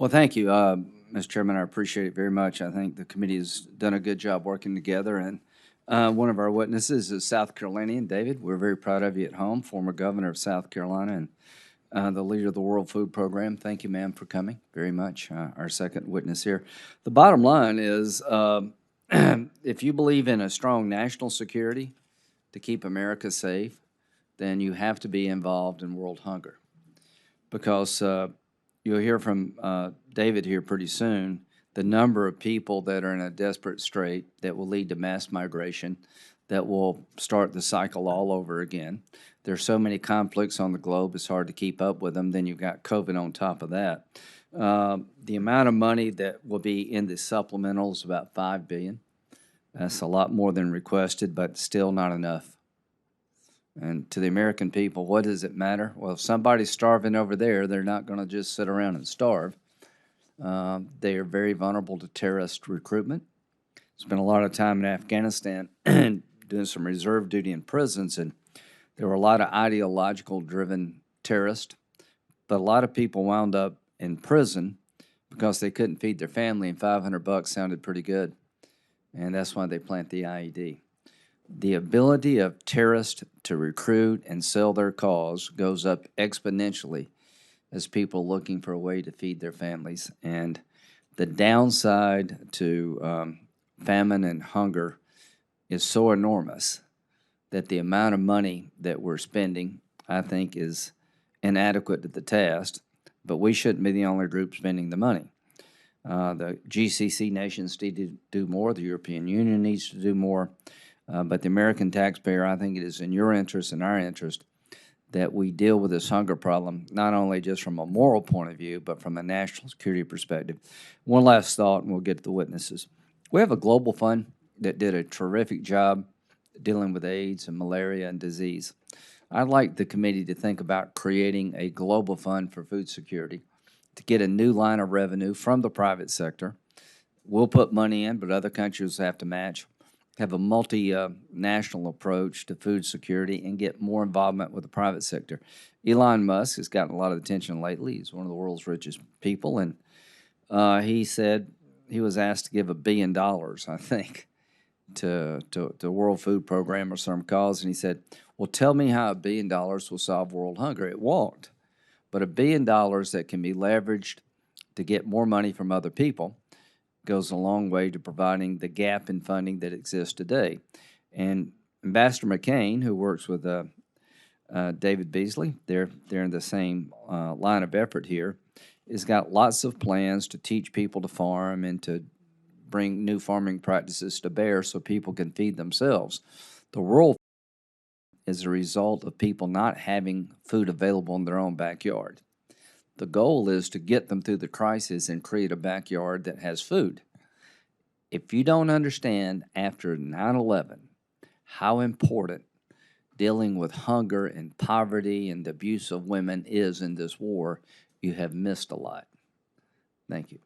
Well, thank you, Mr. Chairman. I appreciate it very much. I think the committee has done a good job working together, and one of our witnesses is South Carolinian, David. We're very proud of you at home, former governor of South Carolina and the leader of the World Food Program. Thank you, ma'am, for coming very much. Our second witness here. The bottom line is, if you believe in a strong national security to keep America safe, then you have to be involved in world hunger, because you'll hear from David here pretty soon, the number of people that are in a desperate strait that will lead to mass migration, that will start the cycle all over again. There's so many conflicts on the globe, it's hard to keep up with them. Then you've got COVID on top of that. The amount of money that will be in the supplemental is about $5 billion. That's a lot more than requested, but still not enough. And to the American people, what does it matter? Well, if somebody's starving over there, they're not going to just sit around and starve. They are very vulnerable to terrorist recruitment. Spent a lot of time in Afghanistan doing some reserve duty in prisons, and there were a lot of ideological-driven terrorists, but a lot of people wound up in prison because they couldn't feed their family, and $500 sounded pretty good, and that's why they plant the IED. The ability of terrorists to recruit and sell their cause goes up exponentially as people looking for a way to feed their families. And the downside to famine and hunger is so enormous that the amount of money that we're spending, I think, is inadequate to the task, but we shouldn't be the only group spending the money. The GCC nations need to do more. The European Union needs to do more. But the American taxpayer, I think it is in your interest and our interest that we deal with this hunger problem, not only just from a moral point of view, but from a national security perspective. One last thought, and we'll get to the witnesses. We have a global fund that did a terrific job dealing with AIDS and malaria and disease. I'd like the committee to think about creating a global fund for food security to get a new line of revenue from the private sector. We'll put money in, but other countries have to match. Have a multinational approach to food security and get more involvement with the private sector. Elon Musk has gotten a lot of attention lately. He's one of the world's richest people, and he said he was asked to give $1 billion, I think, to World Food Program or some cause, and he said, well, tell me how $1 billion will solve world hunger. It won't, but $1 billion that can be leveraged to get more money from other people goes a long way to providing the gap in funding that exists today. And Ambassador McCain, who works with David Beasley, they're in the same line of effort here, has got lots of plans to teach people to farm and to bring new farming practices to bear so people can feed themselves. The world is a result of people not having food available in their own backyard. The goal is to get them through the crisis and create a backyard that has food. If you don't understand after 9/11 how important dealing with hunger and poverty and the abuse of women is in this war, you have missed a lot. Thank you.